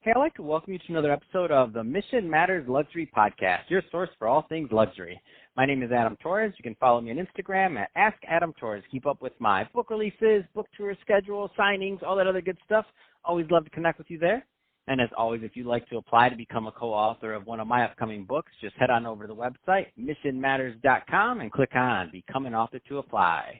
Hey, I'd like to welcome you to another episode of the Mission Matters Luxury Podcast, your source for all things luxury. My name is Adam Torres. You can follow me on Instagram at AskAdamTorres. Keep up with my book releases, book tour schedule, signings, all that other good stuff. Always love to connect with you there. And as always, if you'd like to apply to become a co-author of one of my upcoming books, just head on over to the website, missionmatters.com, and click on Become an Author to apply.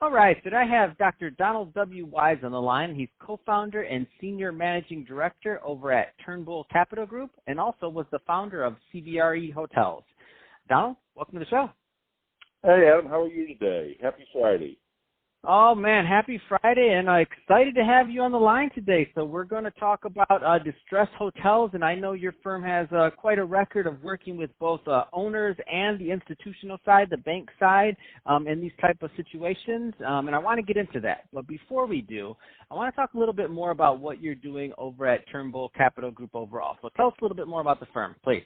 All right, so I have Dr. Donald W. Wise on the line. He's co-founder and senior managing director over at Turnbull Capital Group and also was the founder of CBRE Hotels. Donald, welcome to the show. Hey, Adam, how are you today? Happy Friday. Oh, man, happy Friday, and I'm excited to have you on the line today. So we're going to talk about distressed hotels, and I know your firm has quite a record of working with both owners and the institutional side, the bank side, in these type of situations, and I want to get into that. But before we do, I want to talk a little bit more about what you're doing over at Turnbull Capital Group overall. So tell us a little bit more about the firm, please.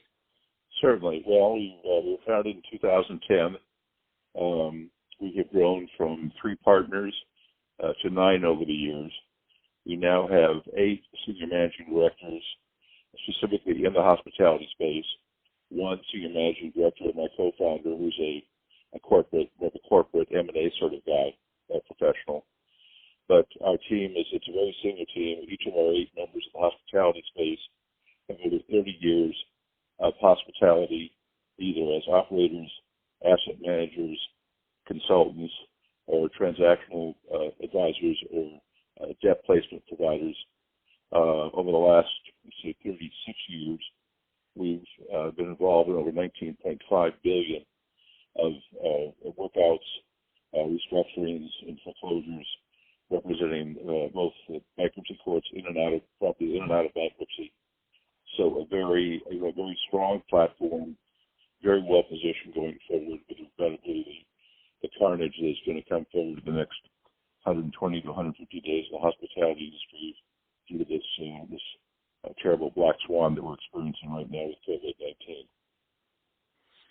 Certainly. Well, we were founded in 2010. We have grown from 3 partners to 9 over the years. We now have 8 senior managing directors, specifically in the hospitality space. 1 senior managing director, my co-founder, who's a corporate M&A sort of guy, a professional. But our team it's a very senior team. Each of our 8 members in the hospitality space have over 30 years of hospitality, either as operators, asset managers, consultants, or transactional advisors or debt placement providers. Over the last, 36 years, we've been involved in over $19.5 billion of workouts, restructurings, and foreclosures, representing both the bankruptcy courts in and out of bankruptcy. So a very strong platform, very well positioned going forward with regrettably the carnage that is going to come forward in the next 120 to 150 days in the hospitality industry due to this terrible black swan that we're experiencing right now with COVID-19.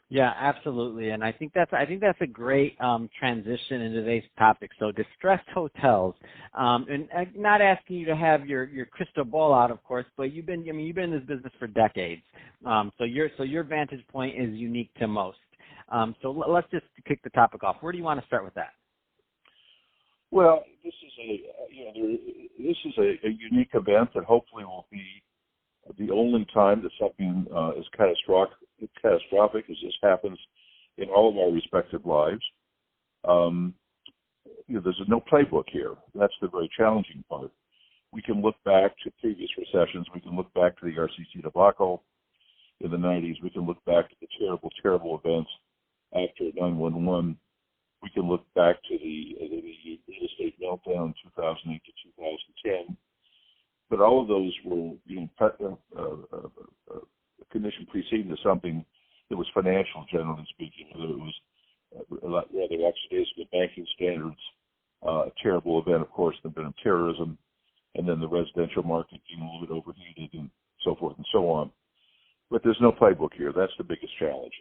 Yeah, absolutely, and I think that's a great transition into today's topic. So distressed hotels, and I'm not asking you to have your crystal ball out, of course, but you've been in this business for decades. So your vantage point is unique to most. So let's just kick the topic off. Where do you want to start with that? Well, this is a unique event that hopefully will be the only time that something as catastrophic as this happens in all of our respective lives. There's no playbook here. That's the very challenging part. We can look back to previous recessions. We can look back to the RCC debacle in the 90s. We can look back to the terrible events after 9/11. We can look back to the real estate meltdown 2008 to 2010. But all of those were, a condition preceding to something that was financial, generally speaking. Whether it was rather oxidation of banking standards, a terrible event, of course, the event of terrorism, and then the residential market being a little bit overheated and so forth and so on. But there's no playbook here. That's the biggest challenge.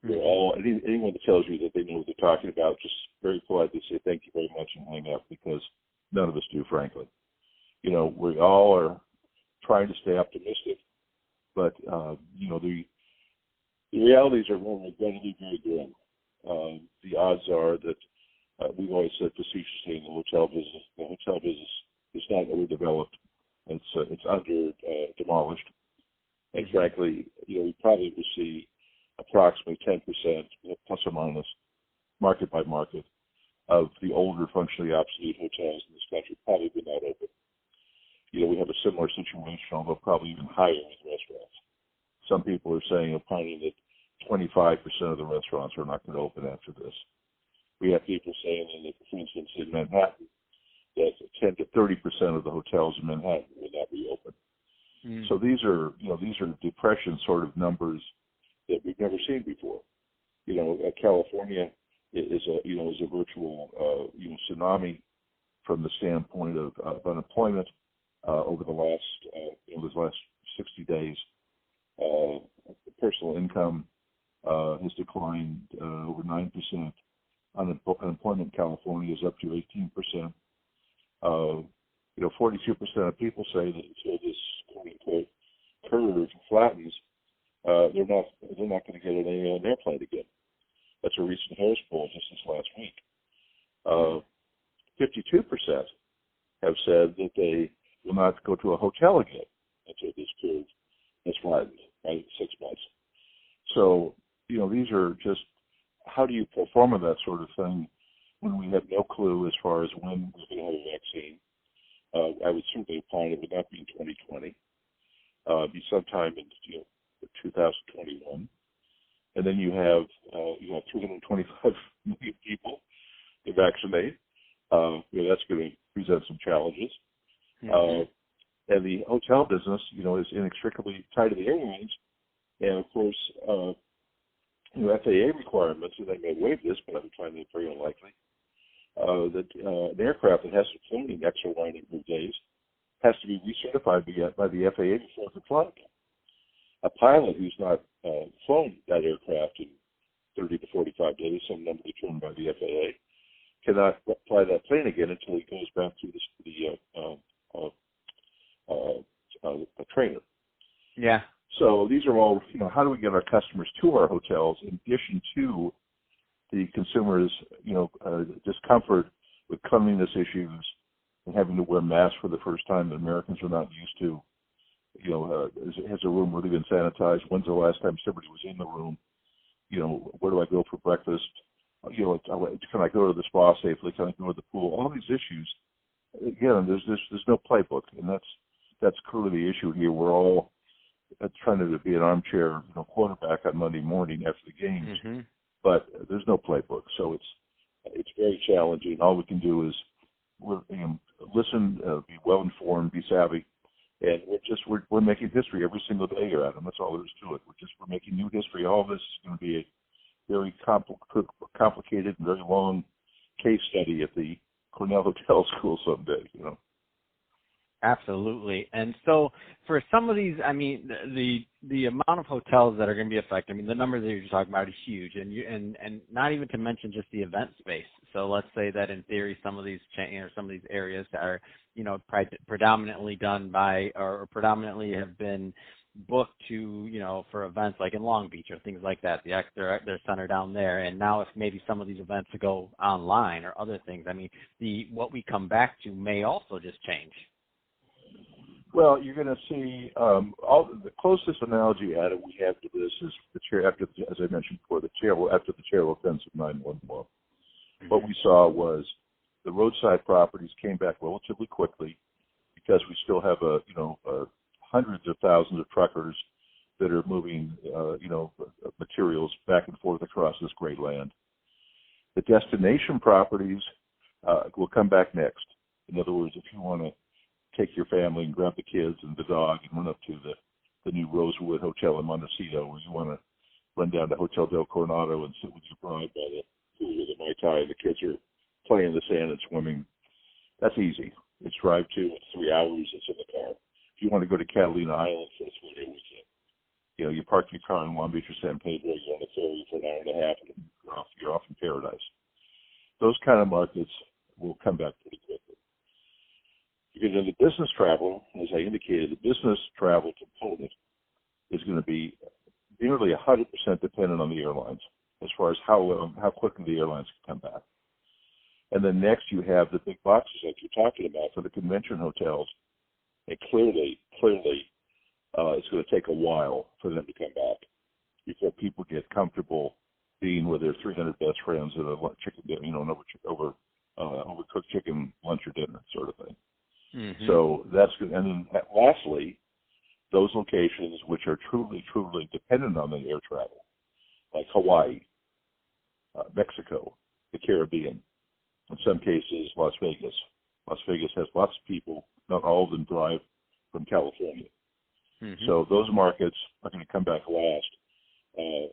Anyone that tells you that they know what they're talking about, just very politely say thank you very much and hang up, because none of us do, frankly. We all are trying to stay optimistic, but the realities are regrettably very grim. The odds are that we've always said facetiously in the hotel business is not overdeveloped. It's under demolished, and frankly, we probably will see approximately 10%, plus or minus, market by market, of the older, functionally obsolete hotels in this country probably be not open. We have a similar situation, although probably even higher with restaurants. Some people are saying, opining that 25% of the restaurants are not going to open after this. We have people saying that, for instance, in Manhattan, that 10 to 30% of the hotels in Manhattan will not reopen. So these are depression sort of numbers that we've never seen before. California is a virtual tsunami from the standpoint of unemployment over the last 60 days. Personal income has declined over 9%. Unemployment in California is up to 18%. 42% of people say that until this quote-unquote curve flattens, they're not going to get on an airplane again. That's a recent Harris poll just this last week. 52% have said that they will not go to a hotel again until this curve has flattened, right? 6 months. So, these are just, how do you perform that sort of thing when we have no clue as far as when we're going to have a vaccine? I would certainly opine it would not be in 2020. Be sometime in 2021. And then you have 325 million people to vaccinate. That's going to present some challenges. Mm-hmm. And the hotel business, is inextricably tied to the airlines. And of course, FAA requirements, and they may waive this, but I'm finding it very unlikely, that an aircraft that hasn't flown in X or Y number of days has to be recertified by the FAA before it can fly again. A pilot who's not flown that aircraft in 30 to 45 days, some number determined by the FAA, cannot fly that plane again until he goes back through a trainer. Yeah. So these are all, how do we get our customers to our hotels in addition to the consumers, discomfort with cleanliness issues and having to wear masks for the first time that Americans are not used to. Has a room really been sanitized? When's the last time somebody was in the room? Where do I go for breakfast? Can I go to the spa safely? Can I go to the pool? All these issues. Again, there's no playbook, and that's clearly the issue here. We're all trying to be an armchair, quarterback on Monday morning after the games, mm-hmm. but there's no playbook, so it's very challenging. All we can do is listen, be well informed, be savvy. And we're making history every single day here, Adam. That's all there is to it. We're making new history. All this is going to be a very complicated and very long case study at the Cornell Hotel School someday. Absolutely. And so for some of these, the amount of hotels that are going to be affected, the numbers that you're talking about is huge, and not even to mention just the event space. So let's say that in theory, some of these areas are, predominantly done by or predominantly have been booked to, for events like in Long Beach or things like that. They're centered down there. And now if maybe some of these events go online or other things, what we come back to may also just change. Well, you're going to see the closest analogy, Adam, we have to this is the chair after, as I mentioned before, after the terrible offense of 9/11. Mm-hmm. What we saw was the roadside properties came back relatively quickly because we still have hundreds of thousands of truckers that are moving materials back and forth across this great land. The destination properties will come back next. In other words, if you want to take your family and grab the kids and the dog and run up to the new Rosewood Hotel in Montecito, or you want to run down to Hotel del Coronado and sit with your bride by the pool with a Mai Tai, and the kids are playing in the sand and swimming. That's easy. It's drive to, it's 3 hours, it's in the car. If you want to go to Catalina Island for a 3-day weekend, you park your car in Long Beach or San Pedro, you're on a ferry for an hour and a half, and you're off in paradise. Those kind of markets will come back pretty quickly. Because in the business travel, as I indicated, the business travel component is going to be nearly 100% dependent on the airlines as far as how quickly the airlines can come back. And then next you have the big boxes like you're talking about for the convention hotels. And clearly, it's going to take a while for them to come back before people get comfortable being with their 300 best friends at a chicken, overcooked chicken lunch or dinner sort of thing. Mm-hmm. So that's good. And then lastly, those locations which are truly, truly dependent on the air travel, like Hawaii, Mexico, the Caribbean, in some cases Las Vegas. Las Vegas has lots of people, not all of them drive from California. Mm-hmm. So those markets are going to come back last,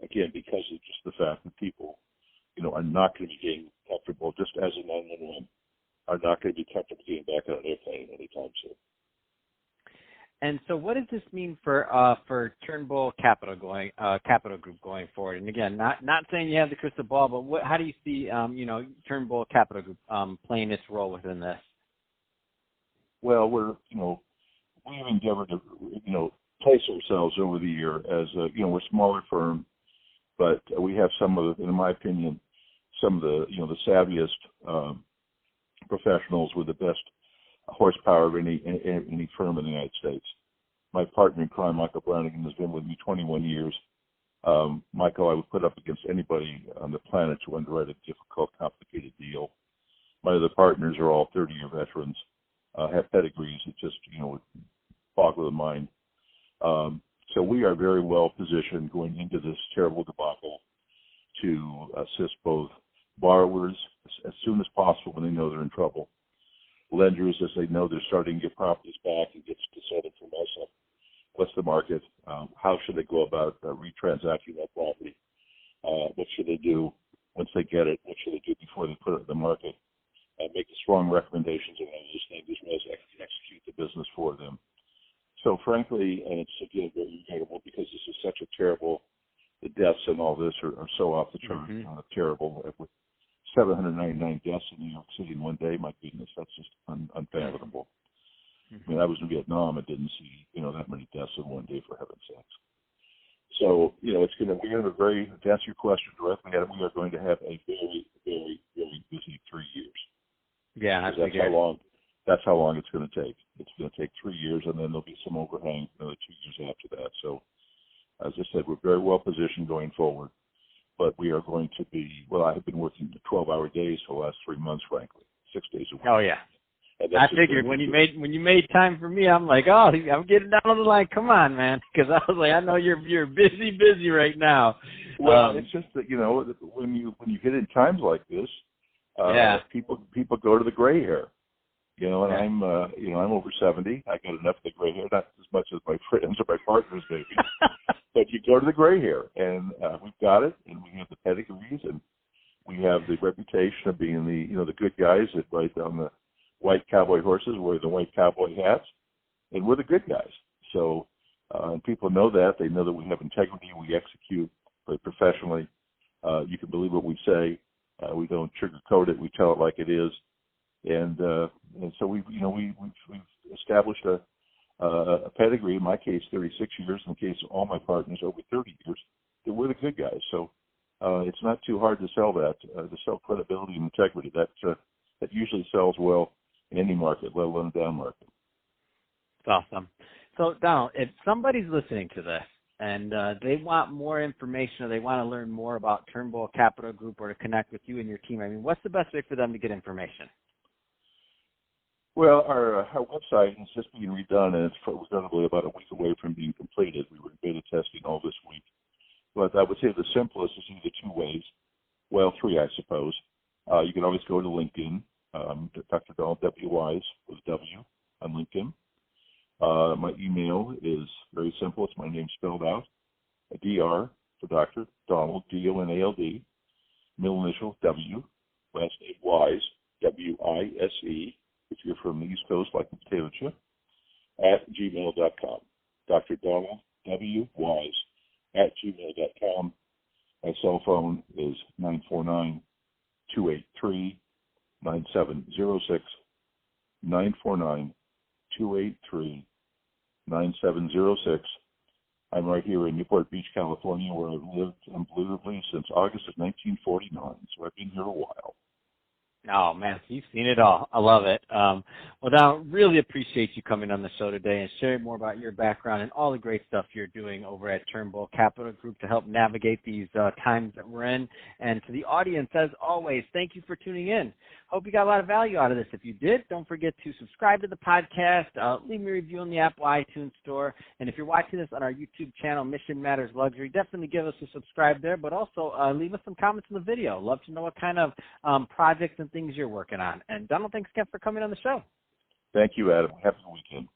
again, because of just the fact that people, are not going to be getting comfortable, just as a 911, are not going to be comfortable getting back on an airplane anytime soon. And so, what does this mean for Turnbull Capital Group going forward? And again, not saying you have the crystal ball, but how do you see Turnbull Capital Group playing its role within this? Well, we've endeavored to place ourselves over the year as we're a smaller firm, but we have some of the, in my opinion, some of the the savviest professionals with the best horsepower of any firm in the United States. My partner in crime, Michael Brannigan, has been with me 21 years. Michael, I would put up against anybody on the planet to underwrite a difficult, complicated deal. My other partners are all 30-year veterans, have pedigrees that just, would boggle the mind. So we are very well positioned going into this terrible debacle to assist both borrowers as soon as possible when they know they're in trouble, lenders as they know they're starting to get properties back and get to sort of from us up. What's the market? How should they go about retransacting that property? What should they do once they get it? What should they do before they put it in the market? Make strong recommendations on all those things as well as execute the business for them. So frankly, and it's again very regrettable because this is such a terrible, the deaths and all this are so off the chart, terrible. With 799 deaths in New York City in one day, my goodness, that's just unfathomable. I mean, I was in Vietnam and didn't see, that many deaths in one day, for heaven's sakes. So, we're going to to answer your question directly, Adam, we are going to have a very, very, very busy 3 years. Yeah, that's how long it's going to take. It's going to take 3 years, and then there'll be some overhang another 2 years after that. So, as I said, we're very well positioned going forward. But we are going to be, I have been working 12-hour days for the last 3 months, frankly, 6 days a week. Oh, yeah. I figured when you made time for me, I'm like, I'm getting down on the line. Come on, man, because I was like, I know you're busy right now. Well, it's just that when you hit in times like this, people go to the gray hair. And I'm over 70. I got enough of the gray hair, not as much as my friends or my partners maybe, but you go to the gray hair, and we've got it, and we have the pedigrees, and we have the reputation of being the good guys that ride down the white cowboy horses, wear the white cowboy hats, and we're the good guys. So, and people know that. They know that we have integrity. We execute very professionally. You can believe what we say. We don't sugarcoat it. We tell it like it is. And so we've established a pedigree. In my case, 36 years. In the case of all my partners, over 30 years. That we're the good guys. So it's not too hard to sell that. To sell credibility and integrity. That usually sells well in any market, let alone a down market. That's awesome. So, Donald, if somebody's listening to this and they want more information or they want to learn more about Turnbull Capital Group or to connect with you and your team, what's the best way for them to get information? Well, our website is just being redone, and it's regrettably about a week away from being completed. We were in beta testing all this week. But I would say the simplest is either two ways. Well, three, I suppose. You can always go to LinkedIn, Dr. Donald W. Wise with W on LinkedIn. My email is very simple. It's my name spelled out. Dr. for Dr. Donald, D-O-N-A-L-D, middle initial W, last name Wise, W-I-S-E, if you're from the East Coast like the potato chip, at gmail.com. Dr. Donald W. Wise at gmail.com. My cell phone is 949-283-9706, 949-283-9706. I'm right here in Newport Beach, California, where I've lived unbelievably since August of 1949, so I've been here a while. Oh, man, you've seen it all. I love it. Well, Donald, really appreciate you coming on the show today and sharing more about your background and all the great stuff you're doing over at Turnbull Capital Group to help navigate these times that we're in. And to the audience, as always, thank you for tuning in. Hope you got a lot of value out of this. If you did, don't forget to subscribe to the podcast, leave me a review on the Apple iTunes Store. And if you're watching this on our YouTube channel, Mission Matters Luxury, definitely give us a subscribe there, but also leave us some comments in the video. Love to know what kind of projects and things you're working on. And Donald, thanks again for coming on the show. Thank you, Adam. Have a good weekend.